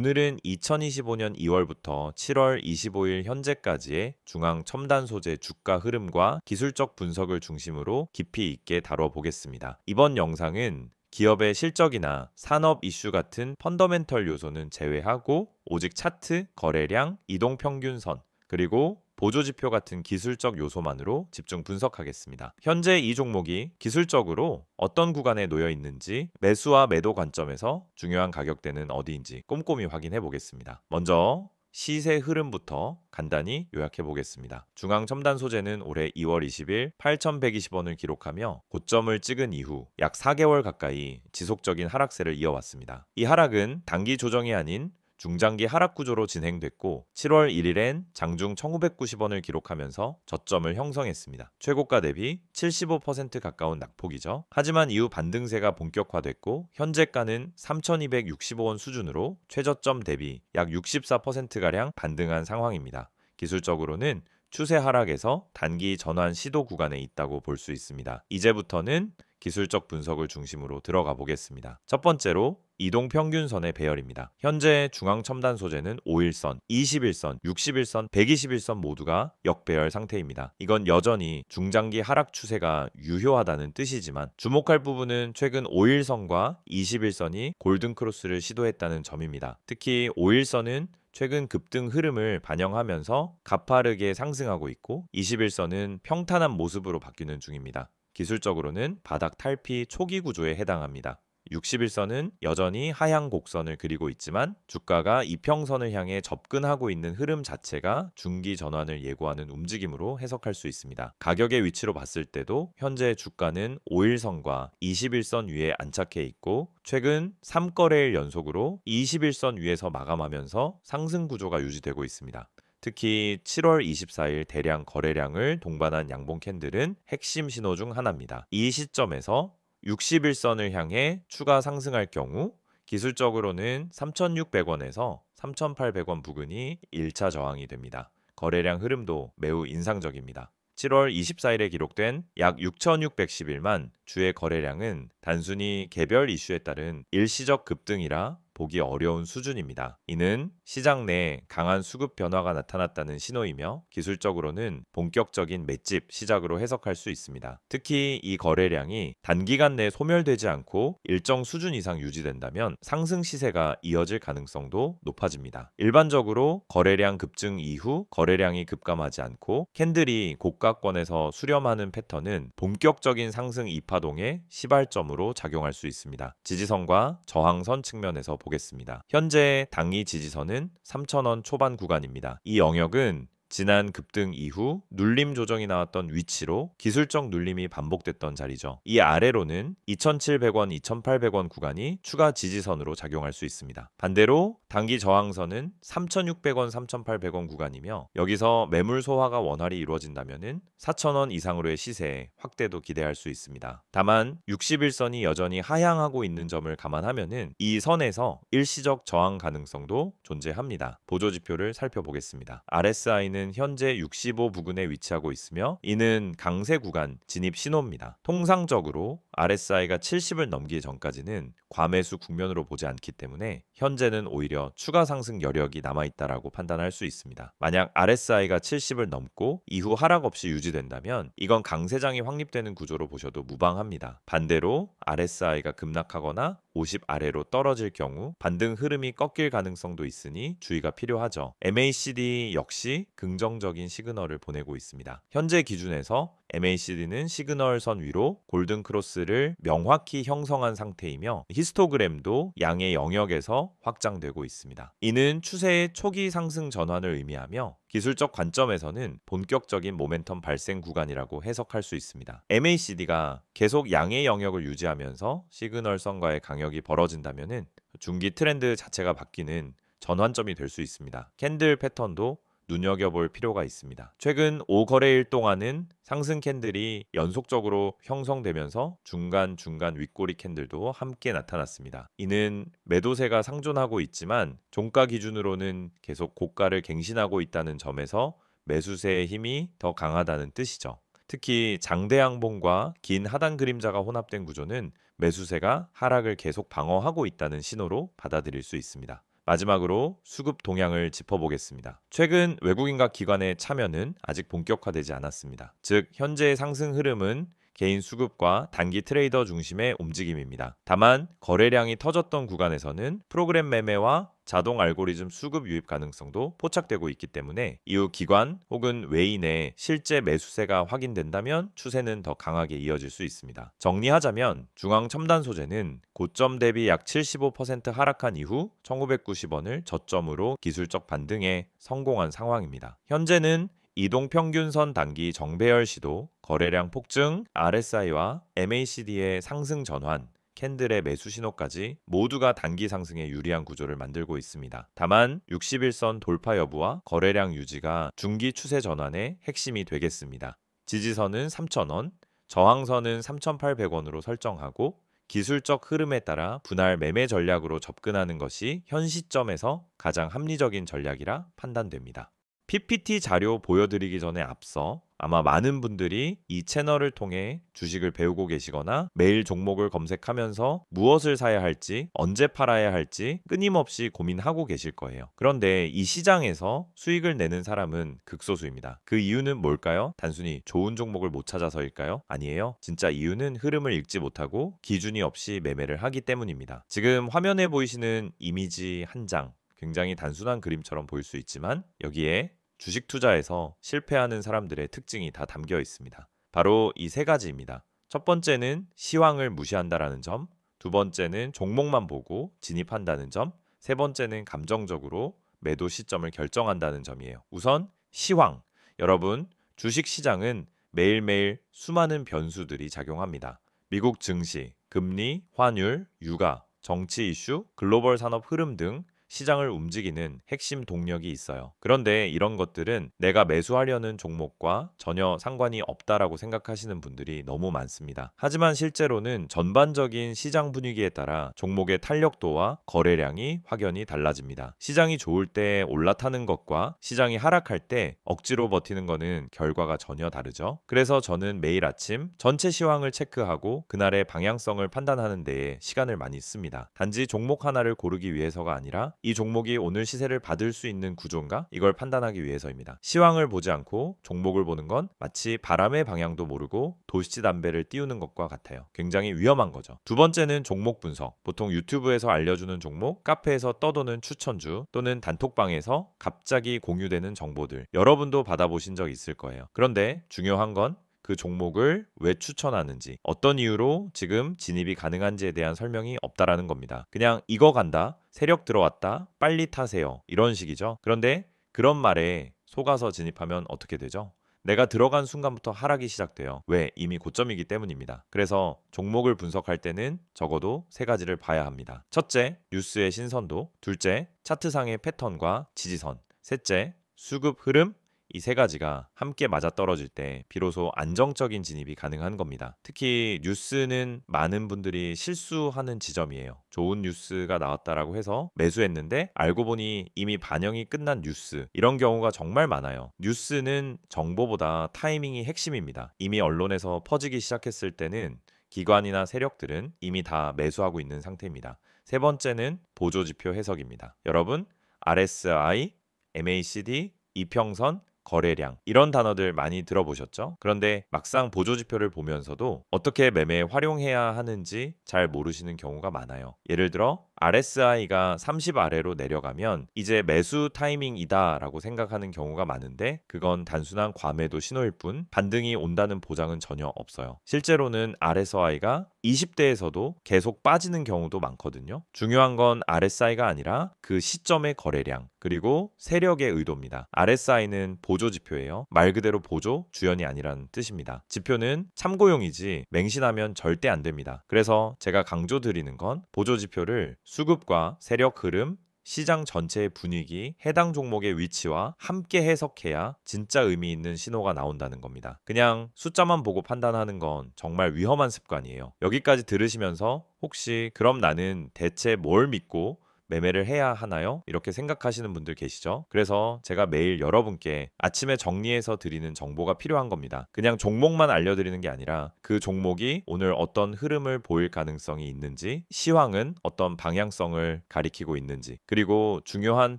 오늘은 2025년 2월부터 7월 25일 현재까지의 중앙 첨단 소재 주가 흐름과 기술적 분석을 중심으로 깊이 있게 다뤄보겠습니다. 이번 영상은 기업의 실적이나 산업 이슈 같은 펀더멘털 요소는 제외하고 오직 차트, 거래량, 이동평균선, 그리고 보조지표 같은 기술적 요소만으로 집중 분석하겠습니다. 현재 이 종목이 기술적으로 어떤 구간에 놓여 있는지, 매수와 매도 관점에서 중요한 가격대는 어디인지 꼼꼼히 확인해 보겠습니다. 먼저 시세 흐름부터 간단히 요약해 보겠습니다. 중앙 첨단 소재는 올해 2월 20일 8,120원을 기록하며 고점을 찍은 이후 약 4개월 가까이 지속적인 하락세를 이어왔습니다. 이 하락은 단기 조정이 아닌 중장기 하락 구조로 진행됐고 7월 1일엔 장중 1,990원을 기록하면서 저점을 형성했습니다. 최고가 대비 75% 가까운 낙폭이죠. 하지만 이후 반등세가 본격화됐고 현재가는 3,265원 수준으로 최저점 대비 약 64%가량 반등한 상황입니다. 기술적으로는 추세 하락에서 단기 전환 시도 구간에 있다고 볼 수 있습니다. 이제부터는 기술적 분석을 중심으로 들어가 보겠습니다. 첫 번째로 이동평균선의 배열입니다. 현재 중앙첨단 소재는 5일선, 21선, 61선, 121선 모두가 역배열 상태입니다. 이건 여전히 중장기 하락 추세가 유효하다는 뜻이지만 주목할 부분은 최근 5일선과 21선이 골든크로스를 시도했다는 점입니다. 특히 5일선은 최근 급등 흐름을 반영하면서 가파르게 상승하고 있고 21선은 평탄한 모습으로 바뀌는 중입니다. 기술적으로는 바닥 탈피 초기 구조에 해당합니다. 61선은 여전히 하향 곡선을 그리고 있지만 주가가 이평선을 향해 접근하고 있는 흐름 자체가 중기 전환을 예고하는 움직임으로 해석할 수 있습니다. 가격의 위치로 봤을 때도 현재 주가는 5일선과 21선 위에 안착해 있고 최근 3거래일 연속으로 21선 위에서 마감하면서 상승 구조가 유지되고 있습니다. 특히 7월 24일 대량 거래량을 동반한 양봉 캔들은 핵심 신호 중 하나입니다. 이 시점에서 61선을 향해 추가 상승할 경우 기술적으로는 3,600원에서 3,800원 부근이 1차 저항이 됩니다. 거래량 흐름도 매우 인상적입니다. 7월 24일에 기록된 약 6,611만 주의 거래량은 단순히 개별 이슈에 따른 일시적 급등이라 보기 어려운 수준입니다. 이는 시장 내 강한 수급 변화가 나타났다는 신호이며 기술적으로는 본격적인 맷집 시작으로 해석할 수 있습니다. 특히 이 거래량이 단기간 내에 소멸되지 않고 일정 수준 이상 유지된다면 상승 시세가 이어질 가능성도 높아집니다. 일반적으로 거래량 급증 이후 거래량이 급감하지 않고 캔들이 고가권에서 수렴하는 패턴은 본격적인 상승 이파동의 시발점으로 작용할 수 있습니다. 지지선과 저항선 측면에서 보겠습니다. 현재 당이 지지선은 3,000원 초반 구간입니다. 이 영역은 지난 급등 이후 눌림 조정이 나왔던 위치로 기술적 눌림이 반복됐던 자리죠. 이 아래로는 2,700원, 2,800원 구간이 추가 지지선으로 작용할 수 있습니다. 반대로 단기 저항선은 3,600원, 3,800원 구간이며 여기서 매물 소화가 원활히 이루어진다면 4,000원 이상으로의 시세 확대도 기대할 수 있습니다. 다만 61선이 여전히 하향하고 있는 점을 감안하면 이 선에서 일시적 저항 가능성도 존재합니다. 보조지표를 살펴보겠습니다. RSI는 현재 65 부근에 위치하고 있으며 이는 강세 구간 진입 신호입니다. 통상적으로 RSI가 70을 넘기기 전까지는 과매수 국면으로 보지 않기 때문에 현재는 오히려 추가 상승 여력이 남아있다라고 판단할 수 있습니다. 만약 RSI가 70을 넘고 이후 하락 없이 유지된다면 이건 강세장이 확립되는 구조로 보셔도 무방합니다. 반대로 RSI가 급락하거나 50 아래로 떨어질 경우 반등 흐름이 꺾일 가능성도 있으니 주의가 필요하죠. MACD 역시 긍정적인 시그널을 보내고 있습니다. 현재 기준에서 MACD는 시그널선 위로 골든크로스를 명확히 형성한 상태이며 히스토그램도 양의 영역에서 확장되고 있습니다. 이는 추세의 초기 상승 전환을 의미하며 기술적 관점에서는 본격적인 모멘텀 발생 구간이라고 해석할 수 있습니다. MACD가 계속 양의 영역을 유지하면서 시그널선과의 강역이 벌어진다면 중기 트렌드 자체가 바뀌는 전환점이 될 수 있습니다. 캔들 패턴도 눈여겨볼 필요가 있습니다. 최근 5거래일 동안은 상승 캔들이 연속적으로 형성되면서 중간중간 윗꼬리 캔들도 함께 나타났습니다. 이는 매도세가 상존하고 있지만 종가 기준으로는 계속 고가를 갱신하고 있다는 점에서 매수세의 힘이 더 강하다는 뜻이죠. 특히 장대 양봉과 긴 하단 그림자가 혼합된 구조는 매수세가 하락을 계속 방어하고 있다는 신호로 받아들일 수 있습니다. 마지막으로 수급 동향을 짚어보겠습니다. 최근 외국인과 기관의 참여는 아직 본격화되지 않았습니다. 즉, 현재의 상승 흐름은 개인 수급과 단기 트레이더 중심의 움직임입니다. 다만 거래량이 터졌던 구간에서는 프로그램 매매와 자동 알고리즘 수급 유입 가능성도 포착되고 있기 때문에 이후 기관 혹은 외인의 실제 매수세가 확인된다면 추세는 더 강하게 이어질 수 있습니다. 정리하자면 중앙 첨단 소재는 고점 대비 약 75% 하락한 이후 1990원을 저점으로 기술적 반등에 성공한 상황입니다. 현재는 이동평균선 단기 정배열 시도, 거래량 폭증, RSI와 MACD의 상승 전환, 캔들의 매수 신호까지 모두가 단기 상승에 유리한 구조를 만들고 있습니다. 다만 61선 돌파 여부와 거래량 유지가 중기 추세 전환의 핵심이 되겠습니다. 지지선은 3,000원, 저항선은 3,800원으로 설정하고 기술적 흐름에 따라 분할 매매 전략으로 접근하는 것이 현 시점에서 가장 합리적인 전략이라 판단됩니다. PPT 자료 보여드리기 전에 앞서 아마 많은 분들이 이 채널을 통해 주식을 배우고 계시거나 매일 종목을 검색하면서 무엇을 사야 할지, 언제 팔아야 할지 끊임없이 고민하고 계실 거예요. 그런데 이 시장에서 수익을 내는 사람은 극소수입니다. 그 이유는 뭘까요? 단순히 좋은 종목을 못 찾아서일까요? 아니에요. 진짜 이유는 흐름을 읽지 못하고 기준이 없이 매매를 하기 때문입니다. 지금 화면에 보이시는 이미지 한 장, 굉장히 단순한 그림처럼 보일 수 있지만 여기에 주식 투자에서 실패하는 사람들의 특징이 다 담겨 있습니다. 바로 이 세 가지입니다. 첫 번째는 시황을 무시한다라는 점, 두 번째는 종목만 보고 진입한다는 점, 세 번째는 감정적으로 매도 시점을 결정한다는 점이에요. 우선 시황. 여러분, 주식 시장은 매일매일 수많은 변수들이 작용합니다. 미국 증시, 금리, 환율, 유가, 정치 이슈, 글로벌 산업 흐름 등 시장을 움직이는 핵심 동력이 있어요. 그런데 이런 것들은 내가 매수하려는 종목과 전혀 상관이 없다라고 생각하시는 분들이 너무 많습니다. 하지만 실제로는 전반적인 시장 분위기에 따라 종목의 탄력도와 거래량이 확연히 달라집니다. 시장이 좋을 때 올라타는 것과 시장이 하락할 때 억지로 버티는 것은 결과가 전혀 다르죠. 그래서 저는 매일 아침 전체 시황을 체크하고 그날의 방향성을 판단하는 데에 시간을 많이 씁니다. 단지 종목 하나를 고르기 위해서가 아니라 이 종목이 오늘 시세를 받을 수 있는 구조인가? 이걸 판단하기 위해서입니다. 시황을 보지 않고 종목을 보는 건 마치 바람의 방향도 모르고 도시담배를 띄우는 것과 같아요. 굉장히 위험한 거죠. 두 번째는 종목 분석. 보통 유튜브에서 알려주는 종목, 카페에서 떠도는 추천주 또는 단톡방에서 갑자기 공유되는 정보들. 여러분도 받아보신 적 있을 거예요. 그런데 중요한 건 그 종목을 왜 추천하는지, 어떤 이유로 지금 진입이 가능한지에 대한 설명이 없다라는 겁니다. 그냥 이거 간다, 세력 들어왔다, 빨리 타세요. 이런 식이죠. 그런데 그런 말에 속아서 진입하면 어떻게 되죠? 내가 들어간 순간부터 하락이 시작돼요. 왜? 이미 고점이기 때문입니다. 그래서 종목을 분석할 때는 적어도 세 가지를 봐야 합니다. 첫째, 뉴스의 신선도. 둘째, 차트상의 패턴과 지지선. 셋째, 수급 흐름. 이 세 가지가 함께 맞아떨어질 때 비로소 안정적인 진입이 가능한 겁니다. 특히 뉴스는 많은 분들이 실수하는 지점이에요. 좋은 뉴스가 나왔다라고 해서 매수했는데 알고 보니 이미 반영이 끝난 뉴스, 이런 경우가 정말 많아요. 뉴스는 정보보다 타이밍이 핵심입니다. 이미 언론에서 퍼지기 시작했을 때는 기관이나 세력들은 이미 다 매수하고 있는 상태입니다. 세 번째는 보조지표 해석입니다. 여러분, RSI, MACD, 이평선, 거래량, 이런 단어들 많이 들어보셨죠? 그런데 막상 보조지표를 보면서도 어떻게 매매에 활용해야 하는지 잘 모르시는 경우가 많아요. 예를 들어 RSI가 30 아래로 내려가면 이제 매수 타이밍이다 라고 생각하는 경우가 많은데 그건 단순한 과매도 신호일 뿐 반등이 온다는 보장은 전혀 없어요. 실제로는 RSI가 20대에서도 계속 빠지는 경우도 많거든요. 중요한 건 RSI가 아니라 그 시점의 거래량 그리고 세력의 의도입니다. RSI는 보조지표예요. 말 그대로 보조, 주연이 아니라는 뜻입니다. 지표는 참고용이지 맹신하면 절대 안 됩니다. 그래서 제가 강조드리는 건 보조지표를 수급과 세력 흐름, 시장 전체의 분위기, 해당 종목의 위치와 함께 해석해야 진짜 의미 있는 신호가 나온다는 겁니다. 그냥 숫자만 보고 판단하는 건 정말 위험한 습관이에요. 여기까지 들으시면서 혹시 그럼 나는 대체 뭘 믿고 매매를 해야 하나요? 이렇게 생각하시는 분들 계시죠? 그래서 제가 매일 여러분께 아침에 정리해서 드리는 정보가 필요한 겁니다. 그냥 종목만 알려드리는 게 아니라 그 종목이 오늘 어떤 흐름을 보일 가능성이 있는지, 시황은 어떤 방향성을 가리키고 있는지, 그리고 중요한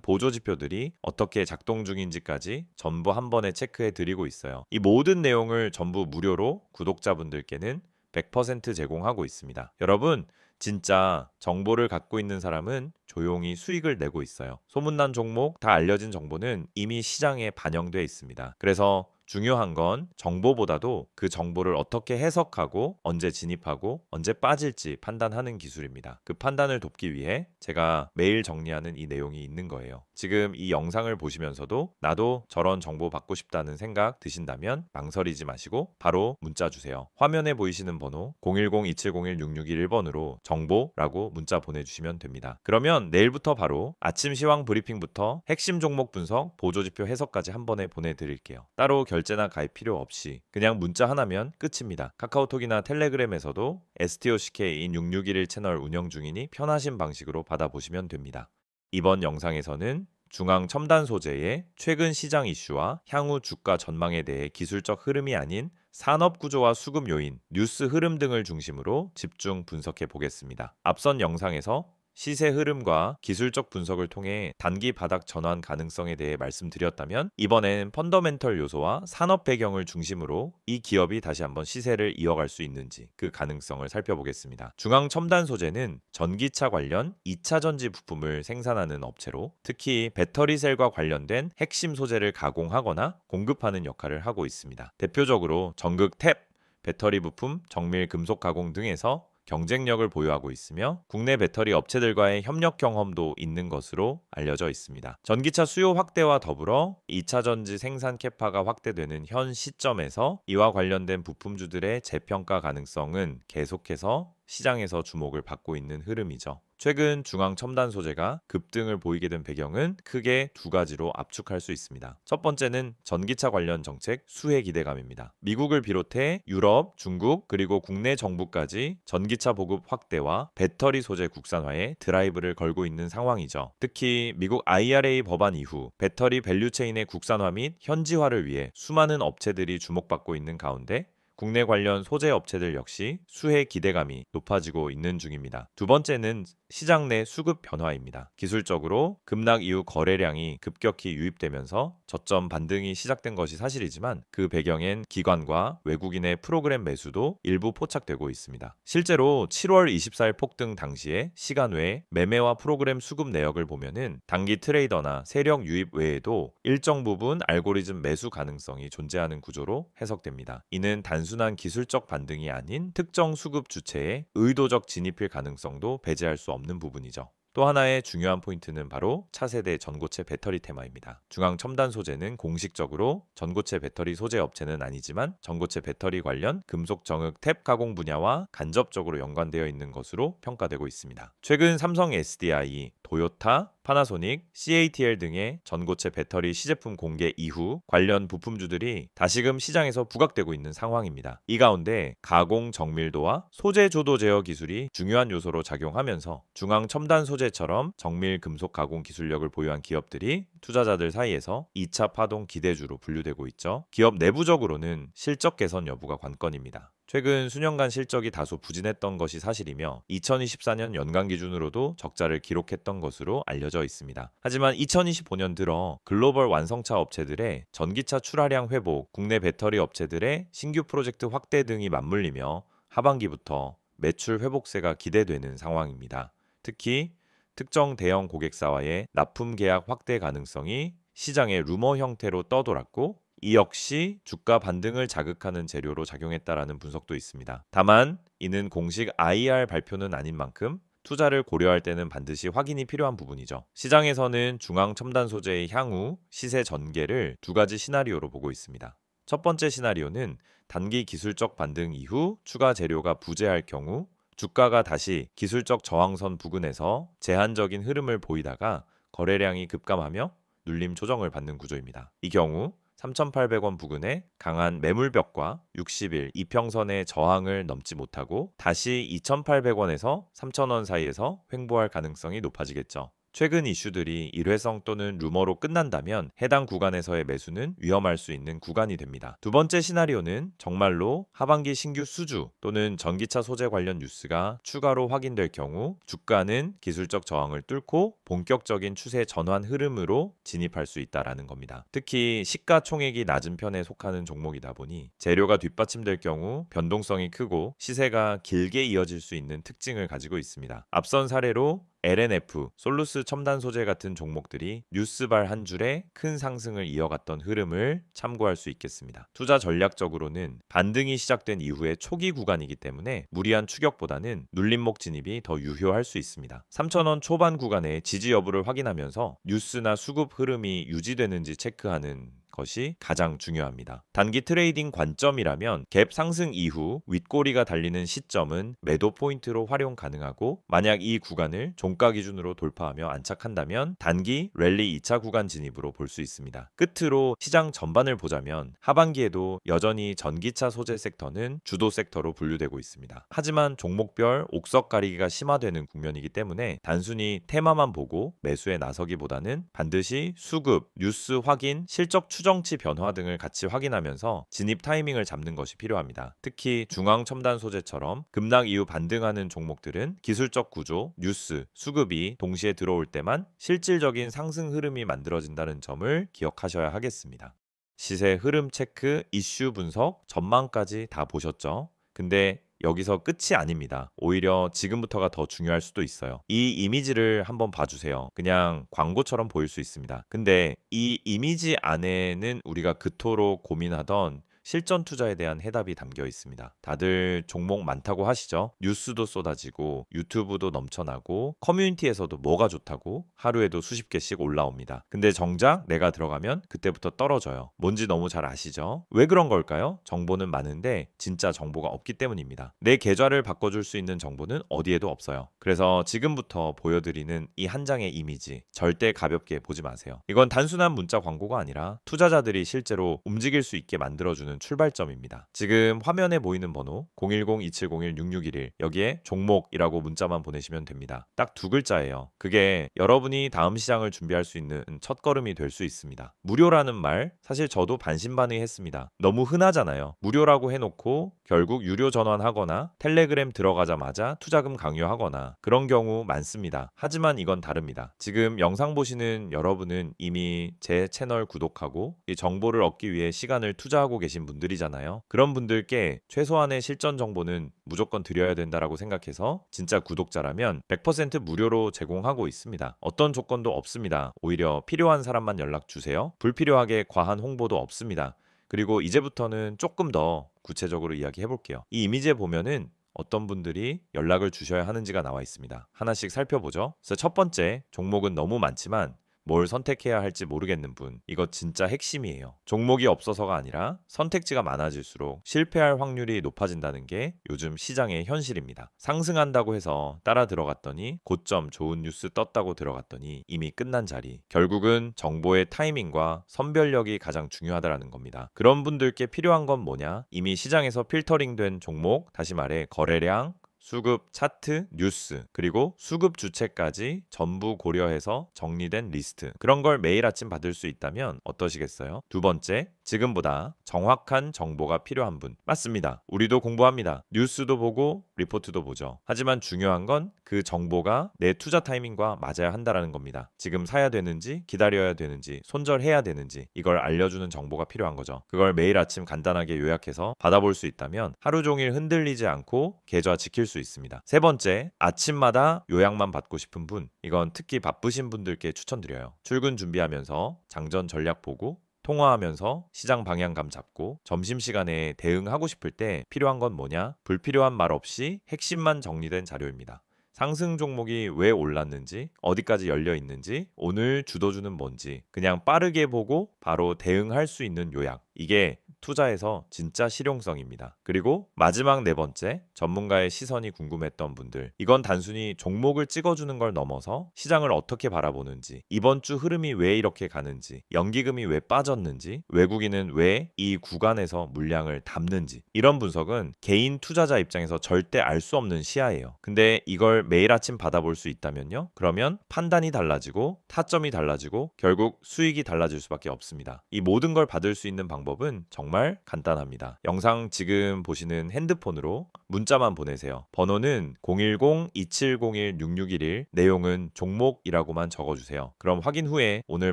보조 지표들이 어떻게 작동 중인지까지 전부 한 번에 체크해 드리고 있어요. 이 모든 내용을 전부 무료로 구독자분들께는 100% 제공하고 있습니다. 여러분, 진짜 정보를 갖고 있는 사람은 조용히 수익을 내고 있어요. 소문난 종목, 다 알려진 정보는 이미 시장에 반영돼 있습니다. 그래서 중요한 건 정보보다도 그 정보를 어떻게 해석하고 언제 진입하고 언제 빠질지 판단하는 기술입니다. 그 판단을 돕기 위해 제가 매일 정리하는 이 내용이 있는 거예요. 지금 이 영상을 보시면서도 나도 저런 정보 받고 싶다는 생각 드신다면 망설이지 마시고 바로 문자 주세요. 화면에 보이시는 번호 010-2701-6611번으로 정보라고 문자 보내주시면 됩니다. 그러면 내일부터 바로 아침 시황 브리핑부터 핵심 종목 분석, 보조지표 해석까지 한 번에 보내드릴게요. 따로 결제나 가입 필요 없이 그냥 문자 하나면 끝입니다. 카카오톡이나 텔레그램에서도 STOCK인 6611 채널 운영 중이니 편하신 방식으로 받아보시면 됩니다. 이번 영상에서는 중앙 첨단 소재의 최근 시장 이슈와 향후 주가 전망에 대해 기술적 흐름이 아닌 산업 구조와 수급 요인, 뉴스 흐름 등을 중심으로 집중 분석해 보겠습니다. 앞선 영상에서 시세 흐름과 기술적 분석을 통해 단기 바닥 전환 가능성에 대해 말씀드렸다면 이번엔 펀더멘털 요소와 산업 배경을 중심으로 이 기업이 다시 한번 시세를 이어갈 수 있는지 그 가능성을 살펴보겠습니다. 중앙 첨단 소재는 전기차 관련 2차 전지 부품을 생산하는 업체로 특히 배터리 셀과 관련된 핵심 소재를 가공하거나 공급하는 역할을 하고 있습니다. 대표적으로 전극 탭, 배터리 부품, 정밀 금속 가공 등에서 경쟁력을 보유하고 있으며 국내 배터리 업체들과의 협력 경험도 있는 것으로 알려져 있습니다. 전기차 수요 확대와 더불어 2차 전지 생산 캐파가 확대되는 현 시점에서 이와 관련된 부품주들의 재평가 가능성은 계속해서 시장에서 주목을 받고 있는 흐름이죠. 최근 중앙 첨단 소재가 급등을 보이게 된 배경은 크게 두 가지로 압축할 수 있습니다. 첫 번째는 전기차 관련 정책 수혜 기대감입니다. 미국을 비롯해 유럽, 중국, 그리고 국내 정부까지 전기차 보급 확대와 배터리 소재 국산화에 드라이브를 걸고 있는 상황이죠. 특히 미국 IRA 법안 이후 배터리 밸류체인의 국산화 및 현지화를 위해 수많은 업체들이 주목받고 있는 가운데 국내 관련 소재 업체들 역시 수혜 기대감이 높아지고 있는 중입니다. 두 번째는 시장 내 수급 변화입니다. 기술적으로 급락 이후 거래량이 급격히 유입되면서 저점 반등이 시작된 것이 사실이지만 그 배경엔 기관과 외국인의 프로그램 매수도 일부 포착되고 있습니다. 실제로 7월 24일 폭등 당시에 시간 외에 매매와 프로그램 수급 내역을 보면은 단기 트레이더나 세력 유입 외에도 일정 부분 알고리즘 매수 가능성이 존재하는 구조로 해석됩니다. 이는 단순한 기술적 반등이 아닌 특정 수급 주체의 의도적 진입일 가능성도 배제할 수 없는 부분이죠. 또 하나의 중요한 포인트는 바로 차세대 전고체 배터리 테마입니다. 중앙 첨단 소재는 공식적으로 전고체 배터리 소재 업체는 아니지만 전고체 배터리 관련 금속 정극 탭 가공 분야와 간접적으로 연관되어 있는 것으로 평가되고 있습니다. 최근 삼성 SDI, 도요타, 파나소닉, CATL 등의 전고체 배터리 시제품 공개 이후 관련 부품주들이 다시금 시장에서 부각되고 있는 상황입니다. 이 가운데 가공 정밀도와 소재 조도 제어 기술이 중요한 요소로 작용하면서 중앙 첨단 소재처럼 정밀 금속 가공 기술력을 보유한 기업들이 투자자들 사이에서 2차 파동 기대주로 분류되고 있죠. 기업 내부적으로는 실적 개선 여부가 관건입니다. 최근 수년간 실적이 다소 부진했던 것이 사실이며 2024년 연간 기준으로도 적자를 기록했던 것으로 알려져 있습니다. 하지만 2025년 들어 글로벌 완성차 업체들의 전기차 출하량 회복, 국내 배터리 업체들의 신규 프로젝트 확대 등이 맞물리며 하반기부터 매출 회복세가 기대되는 상황입니다. 특히 특정 대형 고객사와의 납품 계약 확대 가능성이 시장의 루머 형태로 떠돌았고 이 역시 주가 반등을 자극하는 재료로 작용했다라는 분석도 있습니다. 다만 이는 공식 IR 발표는 아닌 만큼 투자를 고려할 때는 반드시 확인이 필요한 부분이죠. 시장에서는 중앙 첨단 소재의 향후 시세 전개를 두 가지 시나리오로 보고 있습니다. 첫 번째 시나리오는 단기 기술적 반등 이후 추가 재료가 부재할 경우 주가가 다시 기술적 저항선 부근에서 제한적인 흐름을 보이다가 거래량이 급감하며 눌림 조정을 받는 구조입니다. 이 경우 3,800원 부근에 강한 매물벽과 60일 이평선의 저항을 넘지 못하고 다시 2,800원에서 3,000원 사이에서 횡보할 가능성이 높아지겠죠. 최근 이슈들이 일회성 또는 루머로 끝난다면 해당 구간에서의 매수는 위험할 수 있는 구간이 됩니다. 두 번째 시나리오는 정말로 하반기 신규 수주 또는 전기차 소재 관련 뉴스가 추가로 확인될 경우 주가는 기술적 저항을 뚫고 본격적인 추세 전환 흐름으로 진입할 수 있다라는 겁니다. 특히 시가총액이 낮은 편에 속하는 종목이다 보니 재료가 뒷받침될 경우 변동성이 크고 시세가 길게 이어질 수 있는 특징을 가지고 있습니다. 앞선 사례로 LNF, 솔루스 첨단 소재 같은 종목들이 뉴스발 한 줄에 큰 상승을 이어갔던 흐름을 참고할 수 있겠습니다. 투자 전략적으로는 반등이 시작된 이후의 초기 구간이기 때문에 무리한 추격보다는 눌림목 진입이 더 유효할 수 있습니다. 3,000원 초반 구간의 지지 여부를 확인하면서 뉴스나 수급 흐름이 유지되는지 체크하는 것이 가장 중요합니다. 단기 트레이딩 관점이라면 갭 상승 이후 윗꼬리가 달리는 시점은 매도 포인트로 활용 가능하고 만약 이 구간을 종가 기준으로 돌파하며 안착한다면 단기 랠리 2차 구간 진입으로 볼 수 있습니다. 끝으로 시장 전반을 보자면 하반기에도 여전히 전기차 소재 섹터는 주도 섹터로 분류되고 있습니다. 하지만 종목별 옥석 가리기가 심화되는 국면이기 때문에 단순히 테마만 보고 매수에 나서기보다는 반드시 수급, 뉴스 확인, 실적 추정치 변화 등을 같이 확인하면서 진입 타이밍을 잡는 것이 필요합니다. 특히 중앙 첨단 소재처럼 급락 이후 반등하는 종목들은 기술적 구조, 뉴스, 수급이 동시에 들어올 때만 실질적인 상승 흐름이 만들어진다는 점을 기억하셔야 하겠습니다. 시세 흐름 체크, 이슈 분석, 전망까지 다 보셨죠? 근데 여기서 끝이 아닙니다. 오히려 지금부터가 더 중요할 수도 있어요. 이 이미지를 한번 봐주세요. 그냥 광고처럼 보일 수 있습니다. 근데 이 이미지 안에는 우리가 그토록 고민하던 실전 투자에 대한 해답이 담겨 있습니다. 다들 종목 많다고 하시죠? 뉴스도 쏟아지고 유튜브도 넘쳐나고 커뮤니티에서도 뭐가 좋다고 하루에도 수십 개씩 올라옵니다. 근데 정작 내가 들어가면 그때부터 떨어져요. 뭔지 너무 잘 아시죠? 왜 그런 걸까요? 정보는 많은데 진짜 정보가 없기 때문입니다. 내 계좌를 바꿔줄 수 있는 정보는 어디에도 없어요. 그래서 지금부터 보여드리는 이 한 장의 이미지 절대 가볍게 보지 마세요. 이건 단순한 문자 광고가 아니라 투자자들이 실제로 움직일 수 있게 만들어주는 출발점입니다. 지금 화면에 보이는 번호 010-2701-6611 여기에 종목이라고 문자만 보내시면 됩니다. 딱 두 글자예요. 그게 여러분이 다음 시장을 준비할 수 있는 첫걸음이 될 수 있습니다. 무료라는 말 사실 저도 반신반의했습니다. 너무 흔하잖아요. 무료라고 해놓고 결국 유료 전환하거나 텔레그램 들어가자마자 투자금 강요하거나 그런 경우 많습니다. 하지만 이건 다릅니다. 지금 영상 보시는 여러분은 이미 제 채널 구독하고 이 정보를 얻기 위해 시간을 투자하고 계신 분들이잖아요. 그런 분들께 최소한의 실전 정보는 무조건 드려야 된다라고 생각해서 진짜 구독자라면 100% 무료로 제공하고 있습니다. 어떤 조건도 없습니다. 오히려 필요한 사람만 연락 주세요. 불필요하게 과한 홍보도 없습니다. 그리고 이제부터는 조금 더 구체적으로 이야기해 볼게요. 이 이미지에 보면은 어떤 분들이 연락을 주셔야 하는지가 나와 있습니다. 하나씩 살펴보죠. 그래서 첫 번째, 종목은 너무 많지만 뭘 선택해야 할지 모르겠는 분, 이거 진짜 핵심이에요. 종목이 없어서가 아니라 선택지가 많아질수록 실패할 확률이 높아진다는 게 요즘 시장의 현실입니다. 상승한다고 해서 따라 들어갔더니 고점 좋은 뉴스 떴다고 들어갔더니 이미 끝난 자리. 결국은 정보의 타이밍과 선별력이 가장 중요하다는 겁니다. 그런 분들께 필요한 건 뭐냐? 이미 시장에서 필터링된 종목, 다시 말해 거래량, 수급 차트, 뉴스, 그리고 수급 주체까지 전부 고려해서 정리된 리스트. 그런 걸 매일 아침 받을 수 있다면 어떠시겠어요? 두 번째, 지금보다 정확한 정보가 필요한 분. 맞습니다. 우리도 공부합니다. 뉴스도 보고 리포트도 보죠. 하지만 중요한 건 그 정보가 내 투자 타이밍과 맞아야 한다는 겁니다. 지금 사야 되는지, 기다려야 되는지, 손절해야 되는지 이걸 알려주는 정보가 필요한 거죠. 그걸 매일 아침 간단하게 요약해서 받아볼 수 있다면 하루 종일 흔들리지 않고 계좌 지킬 수 있습니다. 세 번째, 아침마다 요약만 받고 싶은 분. 이건 특히 바쁘신 분들께 추천드려요. 출근 준비하면서 장전 전략 보고 통화하면서 시장 방향감 잡고 점심시간에 대응하고 싶을 때 필요한 건 뭐냐? 불필요한 말 없이 핵심만 정리된 자료입니다. 상승 종목이 왜 올랐는지, 어디까지 열려 있는지, 오늘 주도주는 뭔지 그냥 빠르게 보고 바로 대응할 수 있는 요약. 이게 투자에서 진짜 실용성입니다. 그리고 마지막 네 번째, 전문가의 시선이 궁금했던 분들. 이건 단순히 종목을 찍어주는 걸 넘어서 시장을 어떻게 바라보는지, 이번 주 흐름이 왜 이렇게 가는지, 연기금이 왜 빠졌는지, 외국인은 왜 이 구간에서 물량을 담는지, 이런 분석은 개인 투자자 입장에서 절대 알 수 없는 시야예요. 근데 이걸 매일 아침 받아볼 수 있다면요? 그러면 판단이 달라지고 타점이 달라지고 결국 수익이 달라질 수밖에 없습니다. 이 모든 걸 받을 수 있는 방법은 정말 간단합니다. 영상 지금 보시는 핸드폰으로 문자만 보내세요. 번호는 010-2701-6611, 내용은 종목이라고만 적어주세요. 그럼 확인 후에 오늘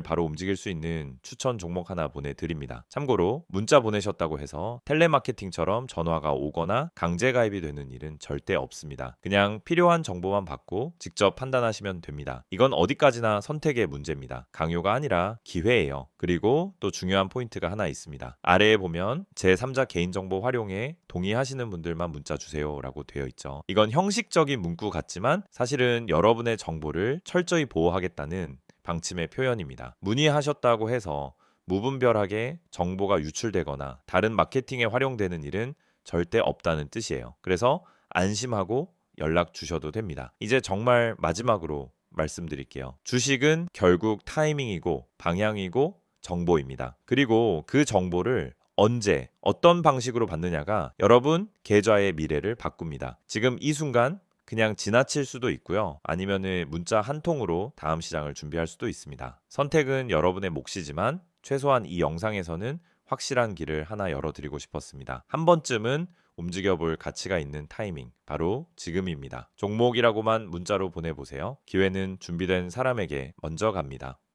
바로 움직일 수 있는 추천 종목 하나 보내드립니다. 참고로 문자 보내셨다고 해서 텔레마케팅처럼 전화가 오거나 강제 가입이 되는 일은 절대 없습니다. 그냥 필요한 정보만 받고 직접 판단하시면 됩니다. 이건 어디까지나 선택의 문제입니다. 강요가 아니라 기회예요. 그리고 또 중요한 포인트가 하나 있습니다. 아래에 보면 제3자 개인정보 활용에 동의하시는 분들만 문자 주세요 라고 되어 있죠. 이건 형식적인 문구 같지만 사실은 여러분의 정보를 철저히 보호하겠다는 방침의 표현입니다. 문의하셨다고 해서 무분별하게 정보가 유출되거나 다른 마케팅에 활용되는 일은 절대 없다는 뜻이에요. 그래서 안심하고 연락 주셔도 됩니다. 이제 정말 마지막으로 말씀드릴게요. 주식은 결국 타이밍이고 방향이고 정보입니다. 그리고 그 정보를 언제, 어떤 방식으로 받느냐가 여러분 계좌의 미래를 바꿉니다. 지금 이 순간 그냥 지나칠 수도 있고요. 아니면은 문자 한 통으로 다음 시장을 준비할 수도 있습니다. 선택은 여러분의 몫이지만 최소한 이 영상에서는 확실한 길을 하나 열어드리고 싶었습니다. 한 번쯤은 움직여볼 가치가 있는 타이밍, 바로 지금입니다. 종목이라고만 문자로 보내보세요. 기회는 준비된 사람에게 먼저 갑니다.